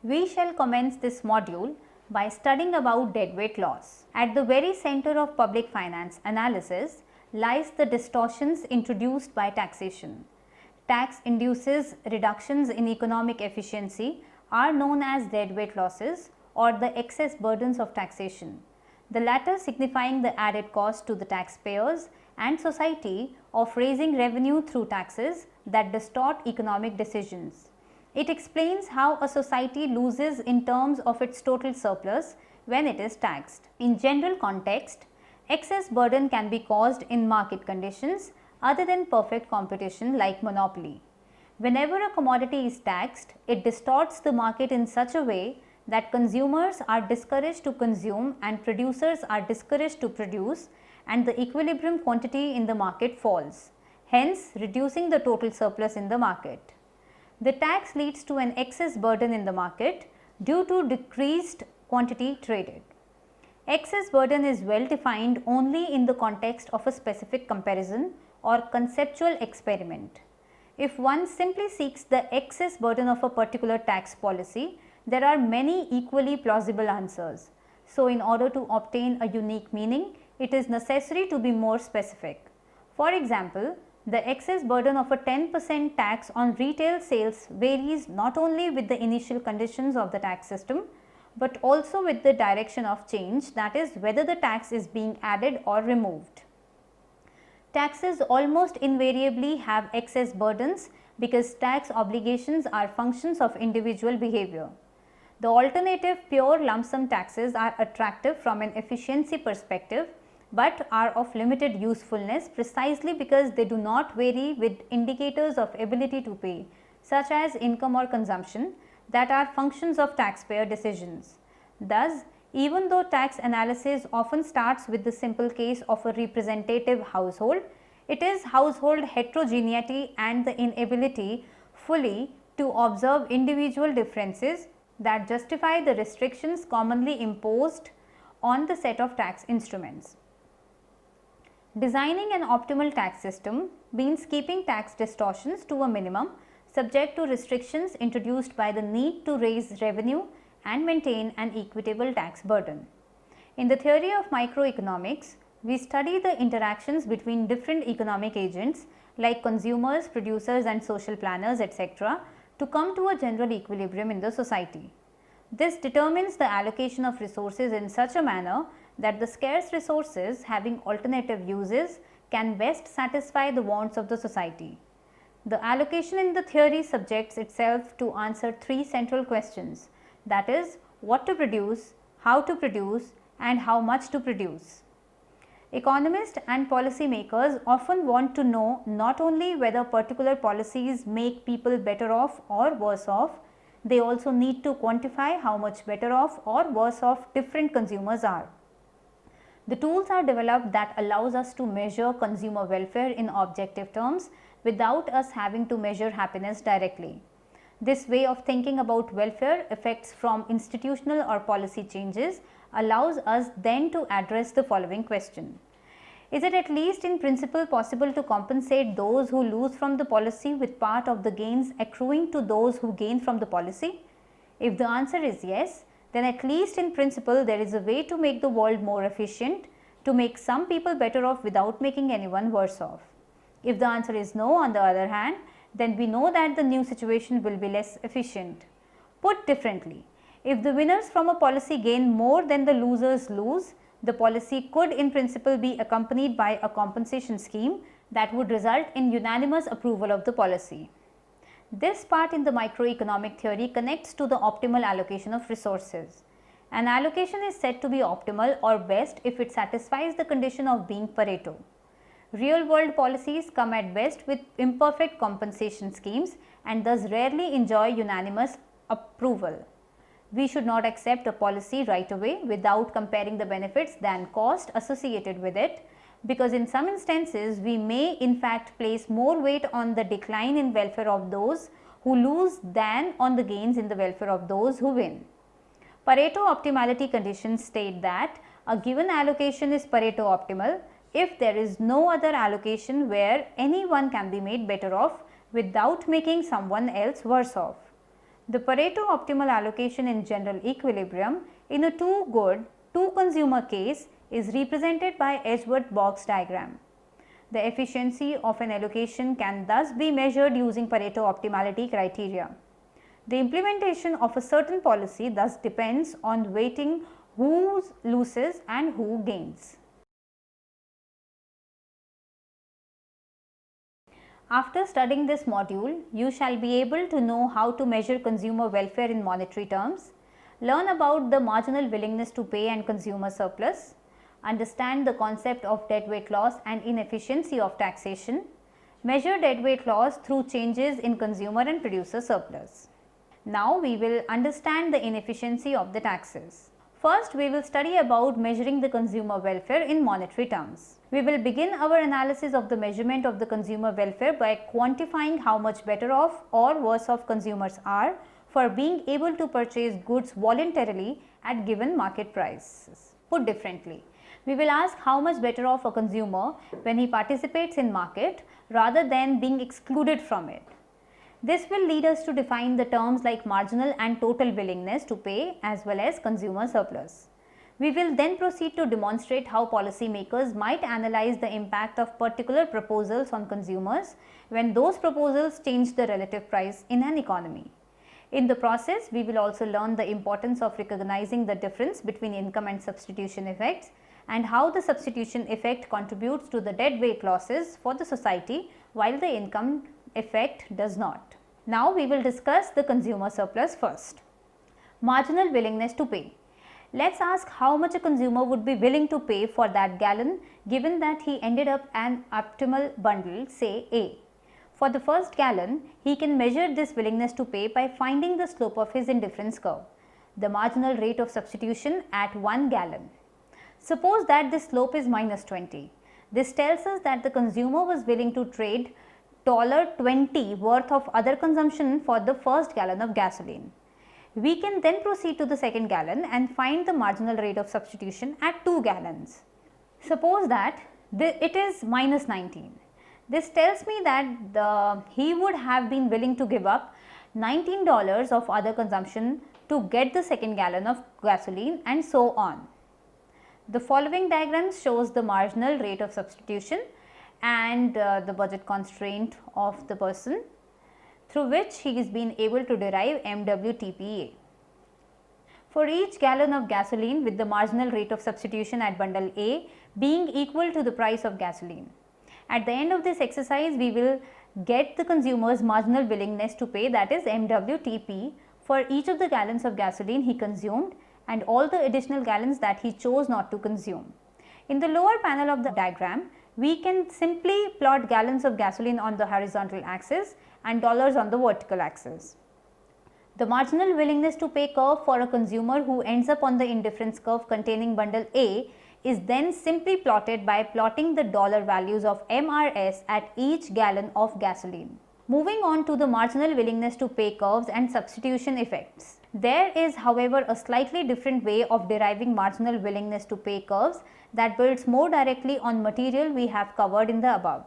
We shall commence this module by studying about deadweight laws. At the very center of public finance analysis lies the distortions introduced by taxation. Tax induces reductions in economic efficiency are known as deadweight losses or the excess burdens of taxation. The latter signifying the added cost to the taxpayers and society of raising revenue through taxes that distort economic decisions. It explains how a society loses in terms of its total surplus when it is taxed. In general context, excess burden can be caused in market conditions other than perfect competition like monopoly. Whenever a commodity is taxed, it distorts the market in such a way that consumers are discouraged to consume and producers are discouraged to produce, and the equilibrium quantity in the market falls, hence reducing the total surplus in the market. The tax leads to an excess burden in the market due to decreased quantity traded. Excess burden is well defined only in the context of a specific comparison or conceptual experiment. If one simply seeks the excess burden of a particular tax policy, there are many equally plausible answers. So, in order to obtain a unique meaning, it is necessary to be more specific. For example, the excess burden of a 10% tax on retail sales varies not only with the initial conditions of the tax system, but also with the direction of change, that is, whether the tax is being added or removed. Taxes almost invariably have excess burdens because tax obligations are functions of individual behavior. The alternative pure lump sum taxes are attractive from an efficiency perspective, but are of limited usefulness precisely because they do not vary with indicators of ability to pay, such as income or consumption, that are functions of taxpayer decisions. Thus, even though tax analysis often starts with the simple case of a representative household, it is household heterogeneity and the inability fully to observe individual differences that justify the restrictions commonly imposed on the set of tax instruments. Designing an optimal tax system means keeping tax distortions to a minimum, subject to restrictions introduced by the need to raise revenue and maintain an equitable tax burden. In the theory of microeconomics, we study the interactions between different economic agents like consumers, producers and social planners, etc., to come to a general equilibrium in the society. This determines the allocation of resources in such a manner that the scarce resources having alternative uses can best satisfy the wants of the society. The allocation in the theory subjects itself to answer three central questions, that is, what to produce, how to produce and how much to produce. Economists and policy makers often want to know not only whether particular policies make people better off or worse off, they also need to quantify how much better off or worse off different consumers are. The tools are developed that allows us to measure consumer welfare in objective terms without us having to measure happiness directly. This way of thinking about welfare effects from institutional or policy changes allows us then to address the following question. Is it at least in principle possible to compensate those who lose from the policy with part of the gains accruing to those who gain from the policy? If the answer is yes, then at least in principle there is a way to make the world more efficient, to make some people better off without making anyone worse off. If the answer is no, on the other hand, then we know that the new situation will be less efficient. Put differently, if the winners from a policy gain more than the losers lose, the policy could in principle be accompanied by a compensation scheme that would result in unanimous approval of the policy. This part in the microeconomic theory connects to the optimal allocation of resources. An allocation is said to be optimal or best if it satisfies the condition of being Pareto. Real world policies come at best with imperfect compensation schemes and thus rarely enjoy unanimous approval. We should not accept a policy right away without comparing the benefits than cost associated with it, because in some instances we may in fact place more weight on the decline in welfare of those who lose than on the gains in the welfare of those who win. Pareto optimality conditions state that a given allocation is Pareto optimal if there is no other allocation where anyone can be made better off without making someone else worse off. The Pareto optimal allocation in general equilibrium in a two good, two consumer case is represented by Edgeworth box diagram. The efficiency of an allocation can thus be measured using Pareto optimality criteria. The implementation of a certain policy thus depends on weighting who loses and who gains. After studying this module, you shall be able to know how to measure consumer welfare in monetary terms, learn about the marginal willingness to pay and consumer surplus, understand the concept of deadweight loss and inefficiency of taxation, measure deadweight loss through changes in consumer and producer surplus. Now we will understand the inefficiency of the taxes. First, we will study about measuring the consumer welfare in monetary terms. We will begin our analysis of the measurement of the consumer welfare by quantifying how much better off or worse off consumers are for being able to purchase goods voluntarily at given market prices. Put differently, we will ask how much better off a consumer when he participates in market rather than being excluded from it. This will lead us to define the terms like marginal and total willingness to pay as well as consumer surplus. We will then proceed to demonstrate how policymakers might analyze the impact of particular proposals on consumers when those proposals change the relative price in an economy. In the process, we will also learn the importance of recognizing the difference between income and substitution effects and how the substitution effect contributes to the deadweight losses for the society while the income effect does not. Now we will discuss the consumer surplus first. Marginal willingness to pay. Let's ask how much a consumer would be willing to pay for that gallon given that he ended up an optimal bundle, say A. For the first gallon, he can measure this willingness to pay by finding the slope of his indifference curve, the marginal rate of substitution at 1 gallon. Suppose that this slope is minus 20. This tells us that the consumer was willing to trade $20 worth of other consumption for the first gallon of gasoline. We can then proceed to the second gallon and find the marginal rate of substitution at 2 gallons. Suppose that it is minus 19. This tells me that he would have been willing to give up $19 of other consumption to get the second gallon of gasoline and so on. The following diagram shows the marginal rate of substitution and the budget constraint of the person through which he is being able to derive MWTPA. For each gallon of gasoline with the marginal rate of substitution at bundle A being equal to the price of gasoline. At the end of this exercise, we will get the consumer's marginal willingness to pay, that is MWTP, for each of the gallons of gasoline he consumed and all the additional gallons that he chose not to consume. In the lower panel of the diagram, we can simply plot gallons of gasoline on the horizontal axis and dollars on the vertical axis. The marginal willingness to pay curve for a consumer who ends up on the indifference curve containing bundle A is then simply plotted by plotting the dollar values of MRS at each gallon of gasoline. Moving on to the marginal willingness to pay curves and substitution effects. There is, however, a slightly different way of deriving marginal willingness to pay curves that builds more directly on material we have covered in the above.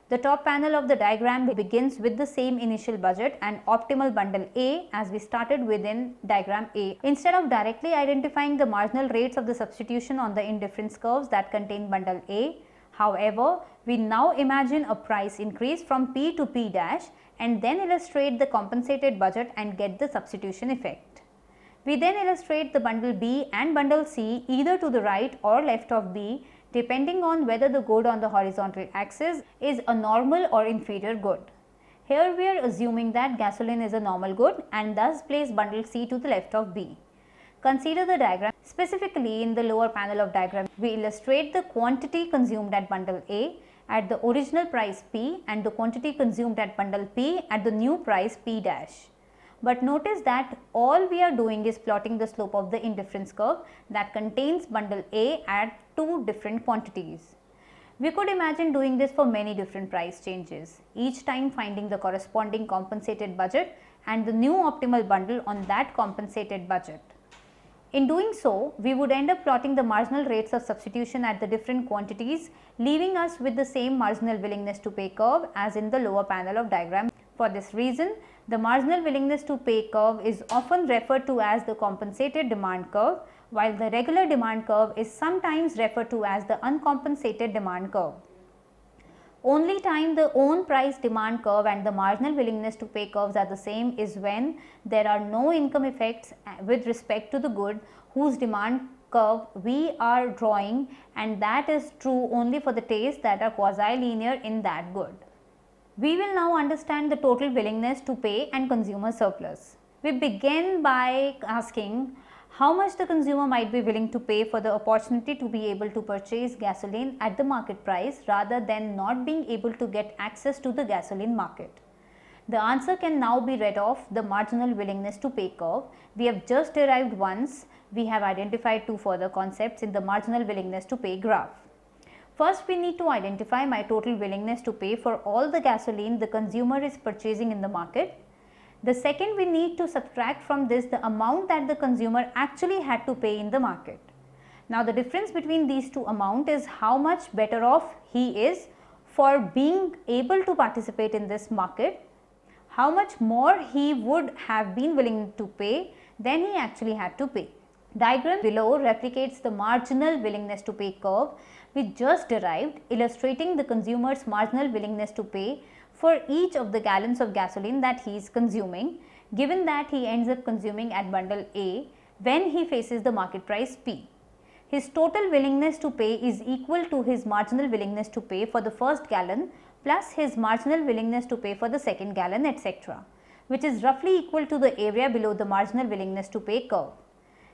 The top panel of the diagram begins with the same initial budget and optimal bundle A as we started within diagram A. Instead of directly identifying the marginal rates of the substitution on the indifference curves that contain bundle A, however, we now imagine a price increase from P to P dash and then illustrate the compensated budget and get the substitution effect. We then illustrate the bundle B and bundle C either to the right or left of B depending on whether the good on the horizontal axis is a normal or inferior good. Here we are assuming that gasoline is a normal good and thus place bundle C to the left of B. Consider the diagram. Specifically in the lower panel of diagram, we illustrate the quantity consumed at bundle A at the original price P and the quantity consumed at bundle P at the new price P dash. But notice that all we are doing is plotting the slope of the indifference curve that contains bundle A at two different quantities. We could imagine doing this for many different price changes, each time finding the corresponding compensated budget and the new optimal bundle on that compensated budget. In doing so, we would end up plotting the marginal rates of substitution at the different quantities, leaving us with the same marginal willingness to pay curve as in the lower panel of diagram For this reason, the marginal willingness to pay curve is often referred to as the compensated demand curve, while the regular demand curve is sometimes referred to as the uncompensated demand curve. Only time the own price demand curve and the marginal willingness to pay curves are the same is when there are no income effects with respect to the good whose demand curve we are drawing, and that is true only for the tastes that are quasi-linear in that good. We will now understand the total willingness to pay and consumer surplus. We begin by asking how much the consumer might be willing to pay for the opportunity to be able to purchase gasoline at the market price rather than not being able to get access to the gasoline market. The answer can now be read off the marginal willingness to pay curve. We have just derived once. We have identified two further concepts in the marginal willingness to pay graph. First, we need to identify my total willingness to pay for all the gasoline the consumer is purchasing in the market. The second, we need to subtract from this the amount that the consumer actually had to pay in the market. Now, the difference between these two amounts is how much better off he is for being able to participate in this market, how much more he would have been willing to pay than he actually had to pay. Diagram below replicates the marginal willingness to pay curve we just derived, illustrating the consumer's marginal willingness to pay for each of the gallons of gasoline that he is consuming, given that he ends up consuming at bundle A when he faces the market price P. His total willingness to pay is equal to his marginal willingness to pay for the first gallon plus his marginal willingness to pay for the second gallon, etc., which is roughly equal to the area below the marginal willingness to pay curve.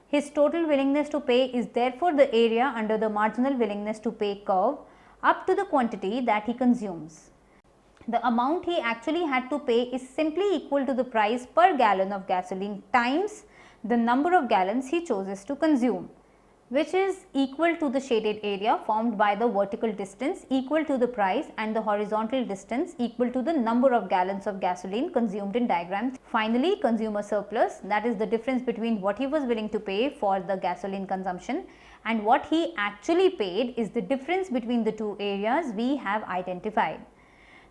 His total willingness to pay is therefore the area under the marginal willingness to pay curve up to the quantity that he consumes. The amount he actually had to pay is simply equal to the price per gallon of gasoline times the number of gallons he chooses to consume, which is equal to the shaded area formed by the vertical distance equal to the price and the horizontal distance equal to the number of gallons of gasoline consumed in diagram. Finally, consumer surplus, that is the difference between what he was willing to pay for the gasoline consumption and what he actually paid, is the difference between the two areas we have identified.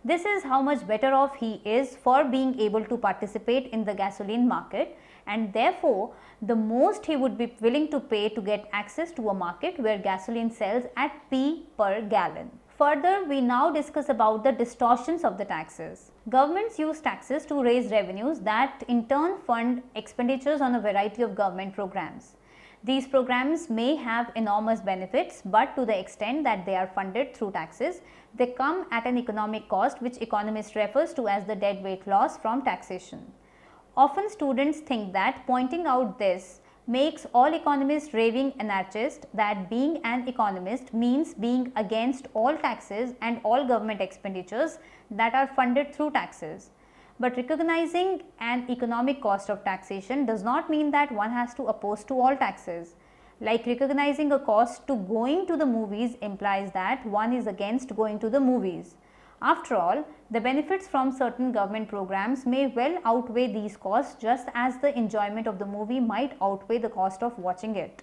This is how much better off he is for being able to participate in the gasoline market, and therefore, the most he would be willing to pay to get access to a market where gasoline sells at P per gallon. Further, we now discuss about the distortions of the taxes. Governments use taxes to raise revenues that in turn fund expenditures on a variety of government programs. These programs may have enormous benefits, but to the extent that they are funded through taxes, they come at an economic cost which economists refers to as the deadweight loss from taxation. Often students think that pointing out this makes all economists raving anarchists, that being an economist means being against all taxes and all government expenditures that are funded through taxes. But recognizing an economic cost of taxation does not mean that one has to oppose to all taxes. Like recognizing a cost to going to the movies implies that one is against going to the movies. After all, the benefits from certain government programs may well outweigh these costs, just as the enjoyment of the movie might outweigh the cost of watching it.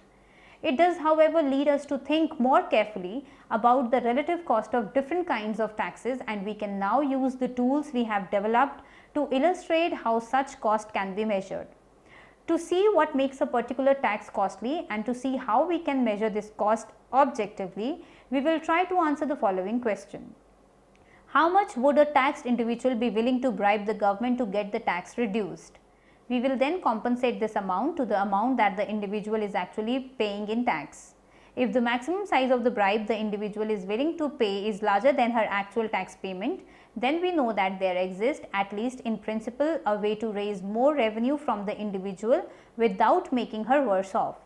It does, however, lead us to think more carefully about the relative cost of different kinds of taxes, and we can now use the tools we have developed to illustrate how such cost can be measured. To see what makes a particular tax costly and to see how we can measure this cost objectively, we will try to answer the following question. How much would a taxed individual be willing to bribe the government to get the tax reduced? We will then compensate this amount to the amount that the individual is actually paying in tax. If the maximum size of the bribe the individual is willing to pay is larger than her actual tax payment, then we know that there exists, at least in principle, a way to raise more revenue from the individual without making her worse off.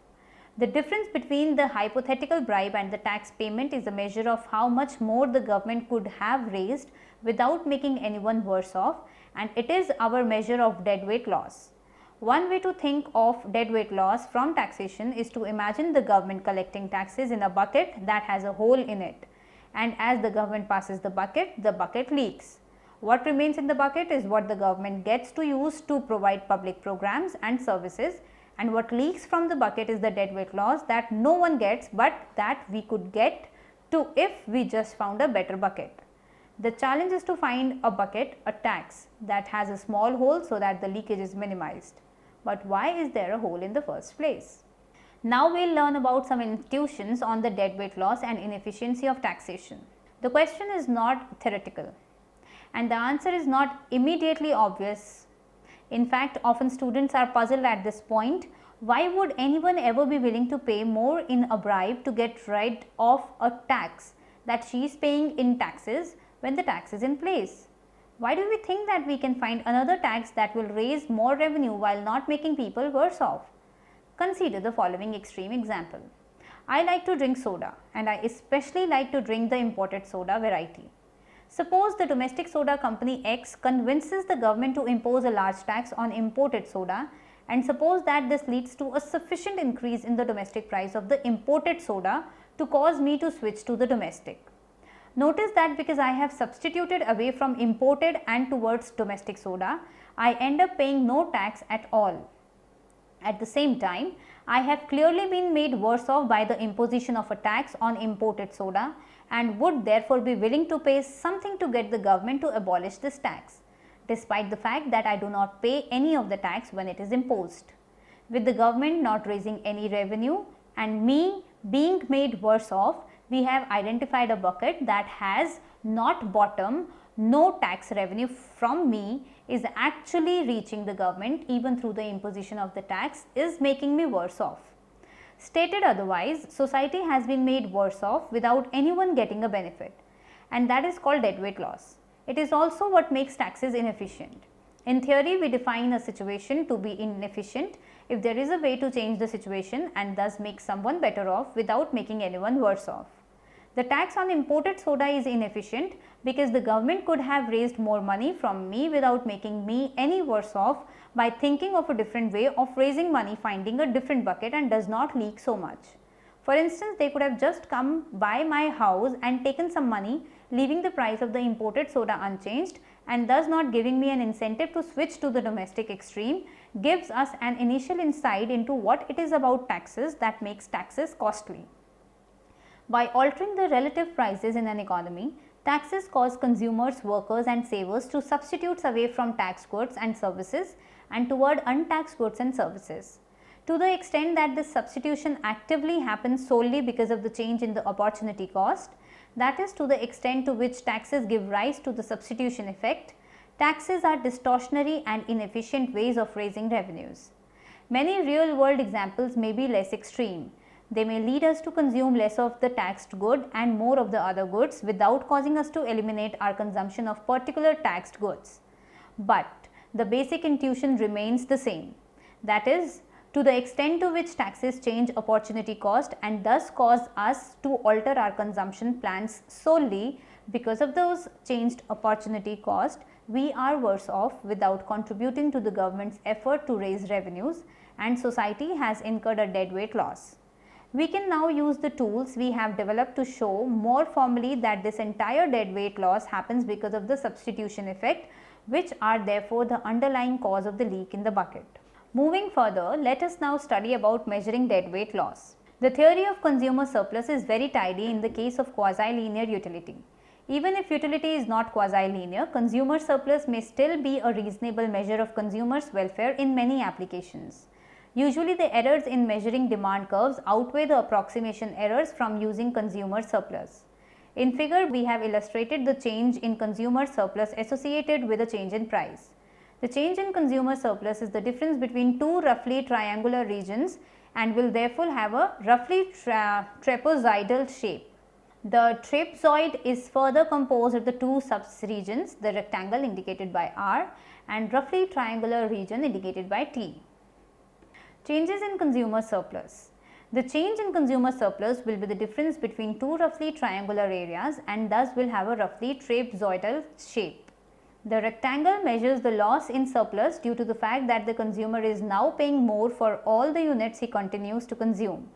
The difference between the hypothetical bribe and the tax payment is a measure of how much more the government could have raised without making anyone worse off, and it is our measure of deadweight loss. One way to think of deadweight loss from taxation is to imagine the government collecting taxes in a bucket that has a hole in it, and as the government passes the bucket leaks. What remains in the bucket is what the government gets to use to provide public programs and services, and what leaks from the bucket is the deadweight loss that no one gets, but that we could get to if we just found a better bucket. The challenge is to find a bucket, a tax that has a small hole so that the leakage is minimized. But why is there a hole in the first place? Now we will learn about some intuitions on the deadweight loss and inefficiency of taxation. The question is not theoretical and the answer is not immediately obvious. In fact, often students are puzzled at this point. Why would anyone ever be willing to pay more in a bribe to get rid of a tax that she is paying in taxes when the tax is in place? Why do we think that we can find another tax that will raise more revenue while not making people worse off? Consider the following extreme example. I like to drink soda and I especially like to drink the imported soda variety. Suppose the domestic soda company X convinces the government to impose a large tax on imported soda, and suppose that this leads to a sufficient increase in the domestic price of the imported soda to cause me to switch to the domestic. Notice that because I have substituted away from imported and towards domestic soda, I end up paying no tax at all. At the same time, I have clearly been made worse off by the imposition of a tax on imported soda and would therefore be willing to pay something to get the government to abolish this tax, despite the fact that I do not pay any of the tax when it is imposed. With the government not raising any revenue and me being made worse off, we have identified a bucket that has not bottom, no tax revenue from me is actually reaching the government even through the imposition of the tax is making me worse off. Stated otherwise, society has been made worse off without anyone getting a benefit, and that is called deadweight loss. It is also what makes taxes inefficient. In theory, we define a situation to be inefficient if there is a way to change the situation and thus make someone better off without making anyone worse off. The tax on imported soda is inefficient because the government could have raised more money from me without making me any worse off by thinking of a different way of raising money, finding a different bucket and does not leak so much. For instance, they could have just come by my house and taken some money, leaving the price of the imported soda unchanged and thus not giving me an incentive to switch to the domestic extreme gives us an initial insight into what it is about taxes that makes taxes costly. By altering the relative prices in an economy, taxes cause consumers, workers and savers to substitute away from taxed goods and services and toward untaxed goods and services. To the extent that this substitution actively happens solely because of the change in the opportunity cost, that is to the extent to which taxes give rise to the substitution effect, taxes are distortionary and inefficient ways of raising revenues. Many real world examples may be less extreme. They may lead us to consume less of the taxed good and more of the other goods without causing us to eliminate our consumption of particular taxed goods. But the basic intuition remains the same. That is, to the extent to which taxes change opportunity cost and thus cause us to alter our consumption plans solely because of those changed opportunity cost, we are worse off without contributing to the government's effort to raise revenues, and society has incurred a deadweight loss. We can now use the tools we have developed to show more formally that this entire deadweight loss happens because of the substitution effect, which are therefore the underlying cause of the leak in the bucket. Moving further, let us now study about measuring deadweight loss. The theory of consumer surplus is very tidy in the case of quasi-linear utility. Even if utility is not quasi-linear, consumer surplus may still be a reasonable measure of consumers' welfare in many applications. Usually the errors in measuring demand curves outweigh the approximation errors from using consumer surplus. In figure, we have illustrated the change in consumer surplus associated with a change in price. The change in consumer surplus is the difference between two roughly triangular regions and will therefore have a roughly trapezoidal shape. The trapezoid is further composed of the two sub-regions, the rectangle indicated by R and roughly triangular region indicated by T. Changes in consumer surplus. The change in consumer surplus will be the difference between two roughly triangular areas and thus will have a roughly trapezoidal shape. The rectangle measures the loss in surplus due to the fact that the consumer is now paying more for all the units he continues to consume.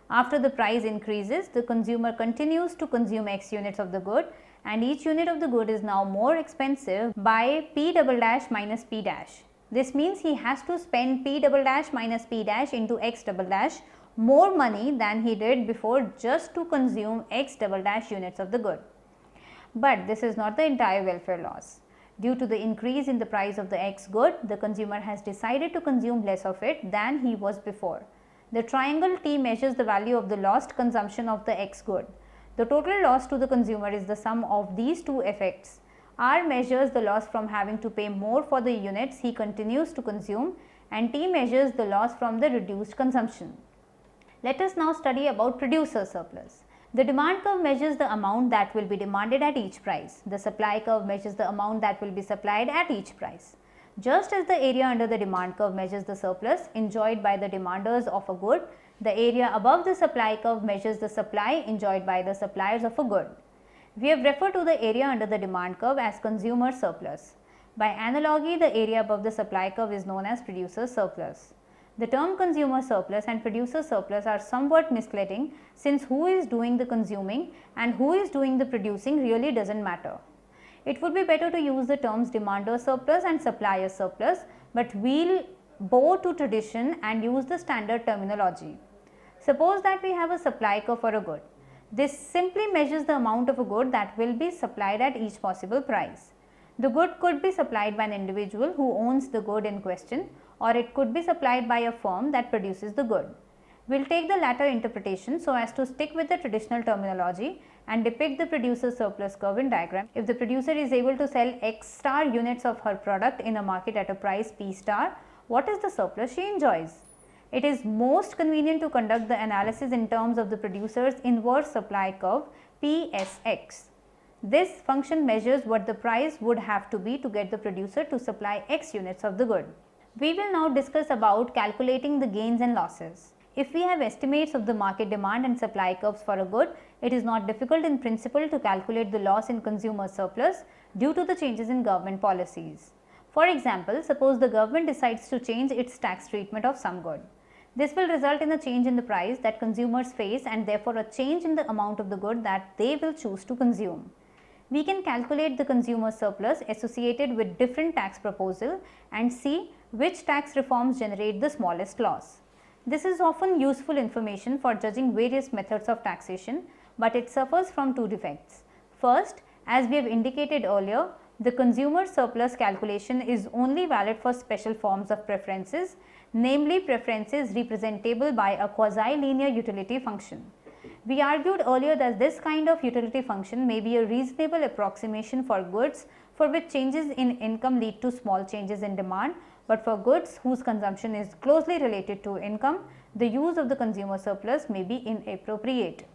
After the price increases, the consumer continues to consume X units of the good and each unit of the good is now more expensive by P double dash minus P dash. This means he has to spend P double dash minus P dash into X double dash more money than he did before just to consume X double dash units of the good. But this is not the entire welfare loss. Due to the increase in the price of the X good, the consumer has decided to consume less of it than he was before. The triangle T measures the value of the lost consumption of the X good. The total loss to the consumer is the sum of these two effects. R measures the loss from having to pay more for the units he continues to consume, and T measures the loss from the reduced consumption. Let us now study about producer surplus. The demand curve measures the amount that will be demanded at each price. The supply curve measures the amount that will be supplied at each price. Just as the area under the demand curve measures the surplus enjoyed by the demanders of a good, the area above the supply curve measures the supply enjoyed by the suppliers of a good. We have referred to the area under the demand curve as consumer surplus. By analogy, the area above the supply curve is known as producer surplus. The term consumer surplus and producer surplus are somewhat misleading, since who is doing the consuming and who is doing the producing really doesn't matter. It would be better to use the terms demander surplus and supplier surplus, but we'll bow to tradition and use the standard terminology. Suppose that we have a supply curve for a good. This simply measures the amount of a good that will be supplied at each possible price. The good could be supplied by an individual who owns the good in question, or it could be supplied by a firm that produces the good. We will take the latter interpretation so as to stick with the traditional terminology and depict the producer surplus curve in diagram. If the producer is able to sell X star units of her product in a market at a price P star, what is the surplus she enjoys? It is most convenient to conduct the analysis in terms of the producer's inverse supply curve PSX. This function measures what the price would have to be to get the producer to supply X units of the good. We will now discuss about calculating the gains and losses. If we have estimates of the market demand and supply curves for a good, it is not difficult in principle to calculate the loss in consumer surplus due to the changes in government policies. For example, suppose the government decides to change its tax treatment of some good. This will result in a change in the price that consumers face and therefore a change in the amount of the good that they will choose to consume. We can calculate the consumer surplus associated with different tax proposals and see which tax reforms generate the smallest loss. This is often useful information for judging various methods of taxation, but it suffers from two defects. First, as we have indicated earlier, the consumer surplus calculation is only valid for special forms of preferences, namely preferences representable by a quasi-linear utility function. We argued earlier that this kind of utility function may be a reasonable approximation for goods for which changes in income lead to small changes in demand, but for goods whose consumption is closely related to income, the use of the consumer surplus may be inappropriate.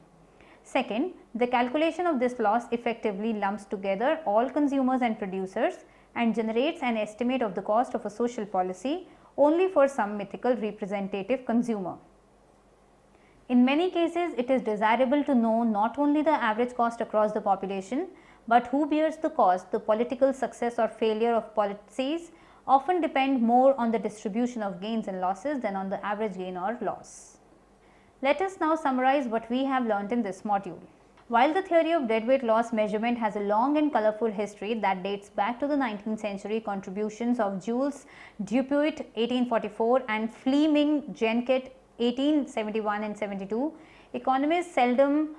Second, the calculation of this loss effectively lumps together all consumers and producers and generates an estimate of the cost of a social policy only for some mythical representative consumer. In many cases, it is desirable to know not only the average cost across the population, but who bears the cost. The political success or failure of policies often depend more on the distribution of gains and losses than on the average gain or loss. Let us now summarize what we have learnt in this module. While the theory of deadweight loss measurement has a long and colorful history that dates back to the 19th century contributions of Jules Dupuit 1844 and Fleming Jenket 1871 and 72, economists seldom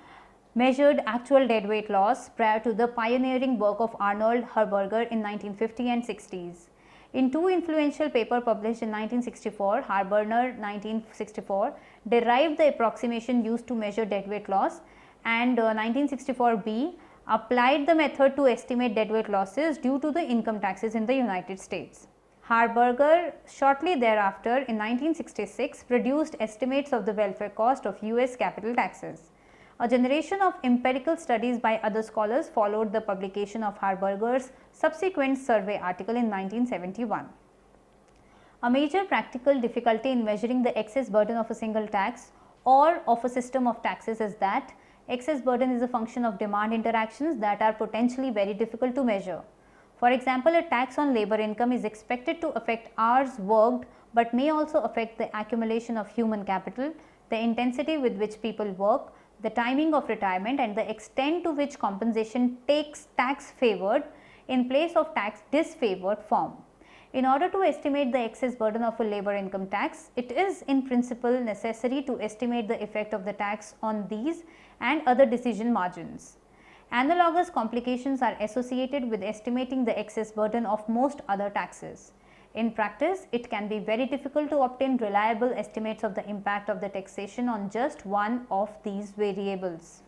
measured actual deadweight loss prior to the pioneering work of Arnold Harburger in 1950 and 60s. In two influential papers published in 1964, Harburger 1964 derived the approximation used to measure deadweight loss, and 1964b applied the method to estimate deadweight losses due to the income taxes in the United States. Harburger shortly thereafter in 1966 produced estimates of the welfare cost of US capital taxes. A generation of empirical studies by other scholars followed the publication of Harburger's subsequent survey article in 1971. A major practical difficulty in measuring the excess burden of a single tax or of a system of taxes is that excess burden is a function of demand interactions that are potentially very difficult to measure. For example, a tax on labor income is expected to affect hours worked, but may also affect the accumulation of human capital, the intensity with which people work, the timing of retirement, and the extent to which compensation takes tax favored in place of tax disfavored form. In order to estimate the excess burden of a labor income tax, it is in principle necessary to estimate the effect of the tax on these and other decision margins. Analogous complications are associated with estimating the excess burden of most other taxes. In practice, it can be very difficult to obtain reliable estimates of the impact of the taxation on just one of these variables.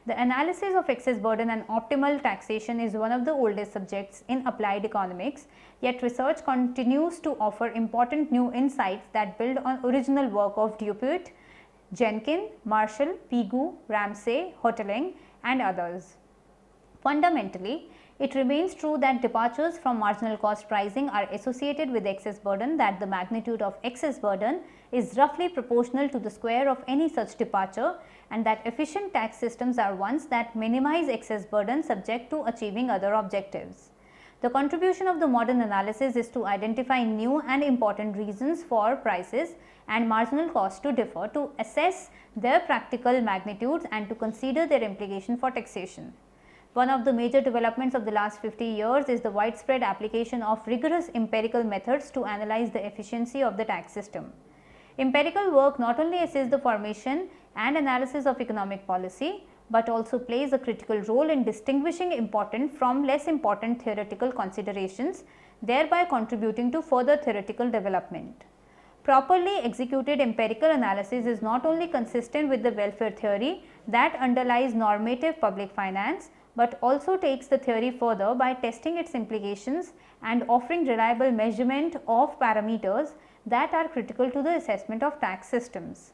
The analysis of excess burden and optimal taxation is one of the oldest subjects in applied economics, yet research continues to offer important new insights that build on original work of Dupuit, Jenkin, Marshall, Pigou, Ramsay, Hotelling, and others. Fundamentally, it remains true that departures from marginal cost pricing are associated with excess burden, that the magnitude of excess burden is roughly proportional to the square of any such departure, and that efficient tax systems are ones that minimize excess burden subject to achieving other objectives. The contribution of the modern analysis is to identify new and important reasons for prices and marginal costs to differ, to assess their practical magnitudes and to consider their implication for taxation. One of the major developments of the last 50 years is the widespread application of rigorous empirical methods to analyze the efficiency of the tax system. Empirical work not only assists the formation and analysis of economic policy, but also plays a critical role in distinguishing important from less important theoretical considerations, thereby contributing to further theoretical development. Properly executed empirical analysis is not only consistent with the welfare theory that underlies normative public finance, but also takes the theory further by testing its implications and offering reliable measurement of parameters that are critical to the assessment of tax systems.